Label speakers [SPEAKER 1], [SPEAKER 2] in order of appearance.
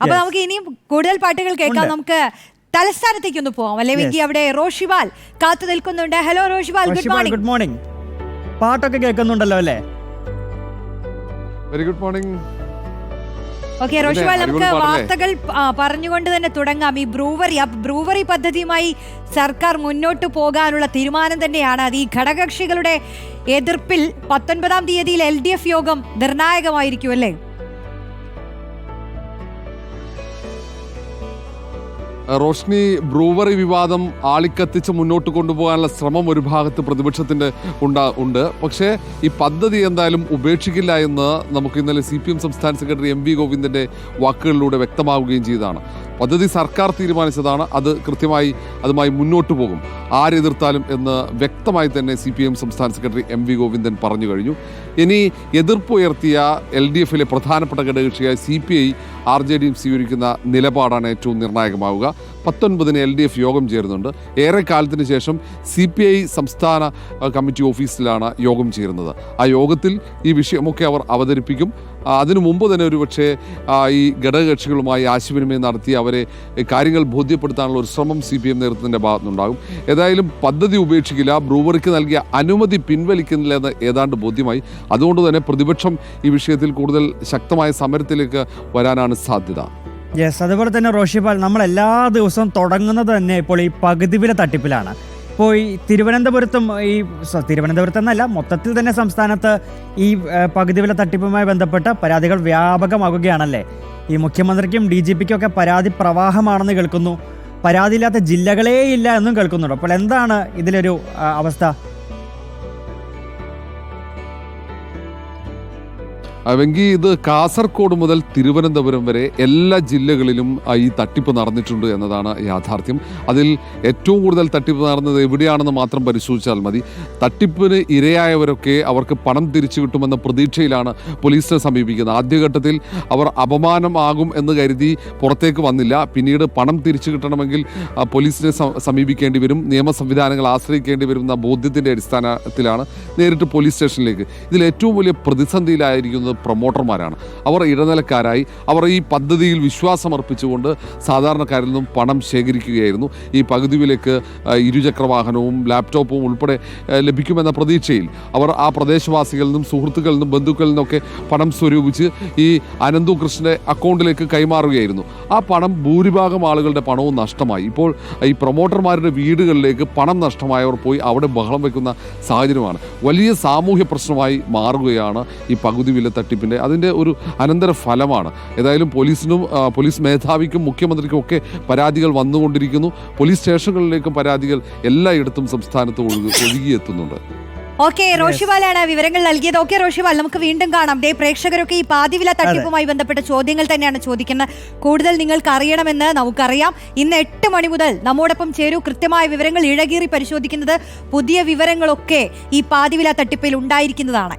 [SPEAKER 1] അപ്പൊ നമുക്ക് ഇനിയും കൂടുതൽ പാട്ടുകൾ കേൾക്കാം. നമുക്ക് തലസ്ഥാനത്തേക്കൊന്ന് പോവാം അല്ലെങ്കിൽ അവിടെ റോഷിവാൽ കാത്തു നിൽക്കുന്നുണ്ട്. Hello Roshival, good morning.
[SPEAKER 2] Good morning. പാട്ടൊക്കെ കേൾക്കുന്നുണ്ടല്ലോ അല്ലേ?
[SPEAKER 3] Very good morning.
[SPEAKER 1] Okay Roshival, നമുക്ക് വാർത്തകൾ പറഞ്ഞുകൊണ്ട് തന്നെ തുടങ്ങാം. ഈ ബ്രൂവറി പദ്ധതിയുമായി സർക്കാർ മുന്നോട്ട് പോകാനുള്ള തീരുമാനം തന്നെയാണ്. അത് ഈ ഘടകകക്ഷികളുടെ എതിർപ്പിൽ 19-ാം തീയതിയിൽ LDF യോഗം നിർണായകമായിരിക്കും അല്ലേ?
[SPEAKER 3] റോഷ്നി, ബ്രൂവറി വിവാദം ആളിക്കത്തിച്ച് മുന്നോട്ട് കൊണ്ടുപോകാനുള്ള ശ്രമം ഒരു ഭാഗത്ത് പ്രതിപക്ഷത്തിൻ്റെ ഉണ്ട്. പക്ഷേ ഈ പദ്ധതി എന്തായാലും ഉപേക്ഷിക്കില്ല എന്ന് നമുക്ക് ഇന്നലെ CPM സംസ്ഥാന സെക്രട്ടറി MV ഗോവിന്ദൻ്റെ വാക്കുകളിലൂടെ വ്യക്തമാവുകയും ചെയ്തതാണ്. പദ്ധതി സർക്കാർ തീരുമാനിച്ചതാണ്, അത് കൃത്യമായി അതുമായി മുന്നോട്ട് പോകും, ആരെതിർത്താലും എന്ന് വ്യക്തമായി തന്നെ CPM സംസ്ഥാന സെക്രട്ടറി MV ഗോവിന്ദൻ പറഞ്ഞു കഴിഞ്ഞു. ഇനി എതിർപ്പുയർത്തിയ LDFിലെ പ്രധാനപ്പെട്ട ഘടകകക്ഷിയായ CPI RJDയും സ്വീകരിക്കുന്ന നിലപാടാണ് ഏറ്റവും നിർണായകമാവുക. 19-ന് LDF യോഗം ചേരുന്നുണ്ട്. ഏറെക്കാലത്തിന് ശേഷം CPI സംസ്ഥാന കമ്മിറ്റി ഓഫീസിലാണ് യോഗം ചേരുന്നത്. ആ യോഗത്തിൽ ഈ വിഷയമൊക്കെ അവർ അവതരിപ്പിക്കും. അതിനു മുമ്പ് തന്നെ ഒരുപക്ഷെ ഈ ഘടകകക്ഷികളുമായി ആശയവിനിമയം നടത്തി അവരെ കാര്യങ്ങൾ ബോധ്യപ്പെടുത്താനുള്ള ഒരു ശ്രമം CPM നേതൃത്വത്തിൻ്റെ ഭാഗത്തുനിന്നുണ്ടാകും. ഏതായാലും പദ്ധതി ഉപേക്ഷിക്കില്ല, ബ്രൂവറിക്ക് നൽകിയ അനുമതി പിൻവലിക്കുന്നില്ല എന്ന് ഏതാണ്ട് ബോധ്യമായി. അതുകൊണ്ട് തന്നെ പ്രതിപക്ഷം ഈ വിഷയത്തിൽ കൂടുതൽ ശക്തമായ സമരത്തിലേക്ക് വരാനാണ് സാധ്യത.
[SPEAKER 2] അതുപോലെ തന്നെ റോഷിപാൽ, നമ്മൾ എല്ലാ ദിവസവും തുടങ്ങുന്നത് തന്നെ ഇപ്പോൾ ഈ പകുതി വില തട്ടിപ്പിലാണ്. ഇപ്പോൾ ഈ തിരുവനന്തപുരത്തെന്നല്ല, മൊത്തത്തിൽ തന്നെ സംസ്ഥാനത്ത് ഈ പകുതി വില തട്ടിപ്പുമായി ബന്ധപ്പെട്ട പരാതികൾ വ്യാപകമാകുകയാണല്ലേ? ഈ മുഖ്യമന്ത്രിക്കും DGPക്കും ഒക്കെ പരാതി പ്രവാഹമാണെന്ന് കേൾക്കുന്നു. പരാതിയില്ലാത്ത ജില്ലകളേ ഇല്ല എന്നും കേൾക്കുന്നുണ്ട്. അപ്പോൾ എന്താണ് ഇതിലൊരു അവസ്ഥ?
[SPEAKER 3] വെങ്കി, ഇത് കാസർഗോഡ് മുതൽ തിരുവനന്തപുരം വരെ എല്ലാ ജില്ലകളിലും ഈ തട്ടിപ്പ് നടന്നിട്ടുണ്ട് എന്നതാണ് യാഥാർത്ഥ്യം. അതിൽ ഏറ്റവും കൂടുതൽ തട്ടിപ്പ് നടന്നത് എവിടെയാണെന്ന് മാത്രം പരിശോധിച്ചാൽ മതി. തട്ടിപ്പിന് ഇരയായവരൊക്കെ അവർക്ക് പണം തിരിച്ചു കിട്ടുമെന്ന പ്രതീക്ഷയിലാണ് പോലീസിനെ സമീപിക്കുന്നത്. ആദ്യഘട്ടത്തിൽ അവർ അപമാനമാകും എന്ന് കരുതി പുറത്തേക്ക് വന്നില്ല. പിന്നീട് പണം തിരിച്ചു കിട്ടണമെങ്കിൽ പോലീസിനെ സമീപിക്കേണ്ടി വരും, നിയമ സംവിധാനങ്ങൾ ആശ്രയിക്കേണ്ടി വരുന്ന ബോധ്യത്തിൻ്റെ അടിസ്ഥാനത്തിലാണ് നേരിട്ട് പോലീസ് സ്റ്റേഷനിലേക്ക്. ഇതിൽ ഏറ്റവും വലിയ പ്രതിസന്ധിയിലായിരിക്കുന്നത് പ്രൊമോട്ടർമാരാണ്. അവർ ഇടനിലക്കാരായി അവർ ഈ പദ്ധതിയിൽ വിശ്വാസമർപ്പിച്ചുകൊണ്ട് സാധാരണക്കാരിൽ നിന്നും പണം ശേഖരിക്കുകയായിരുന്നു. ഈ പകുതി വിലയ്ക്ക് ഇരുചക്രവാഹനവും ലാപ്ടോപ്പും ഉൾപ്പെടെ ലഭിക്കുമെന്ന പ്രതീക്ഷയിൽ അവർ ആ പ്രദേശവാസികളിൽ നിന്നും സുഹൃത്തുക്കളിൽ നിന്നും ബന്ധുക്കളിൽ നിന്നൊക്കെ പണം സ്വരൂപിച്ച് ഈ അനന്തു കൃഷ്ണൻ്റെ അക്കൗണ്ടിലേക്ക് കൈമാറുകയായിരുന്നു. ആ പണം ഭൂരിഭാഗം ആളുകളുടെ പണവും നഷ്ടമായി. ഇപ്പോൾ ഈ പ്രൊമോട്ടർമാരുടെ വീടുകളിലേക്ക് പണം നഷ്ടമായവർ പോയി അവിടെ ബഹളം വയ്ക്കുന്ന സാഹചര്യമാണ്. വലിയ സാമൂഹ്യ പ്രശ്നമായി മാറുകയാണ് ഈ പകുതി വില തട്ടിപ്പിൻ്റെ. അതിൻ്റെ ഒരു അനന്തര ഫലമാണ്. ഏതായാലും പോലീസ് മേധാവിക്കും മുഖ്യമന്ത്രിക്കും ഒക്കെ പരാതികൾ വന്നുകൊണ്ടിരിക്കുന്നു. പോലീസ് സ്റ്റേഷനുകളിലേക്കും പരാതികൾ എല്ലായിടത്തും സംസ്ഥാനത്ത് ഒഴുകിയെത്തുന്നുണ്ട്.
[SPEAKER 1] ഓക്കെ, റോഷിവാലാണ് വിവരങ്ങൾ നൽകിയത്. ഓക്കെ റോഷിവാൽ, നമുക്ക് വീണ്ടും കാണാം. പ്രേക്ഷകരൊക്കെ ഈ പാതിവില തട്ടിപ്പുമായി ബന്ധപ്പെട്ട ചോദ്യങ്ങൾ തന്നെയാണ് ചോദിക്കുന്നത്. കൂടുതൽ നിങ്ങൾക്ക് അറിയണമെന്ന് നമുക്കറിയാം. ഇന്ന് 8 മണി മുതൽ നമ്മോടൊപ്പം ചേരൂ. കൃത്യമായ വിവരങ്ങൾ ഇഴകീറി പരിശോധിക്കുന്നത്, പുതിയ വിവരങ്ങളൊക്കെ ഈ പാതിവില തട്ടിപ്പിൽ ഉണ്ടായിരിക്കുന്നതാണ്.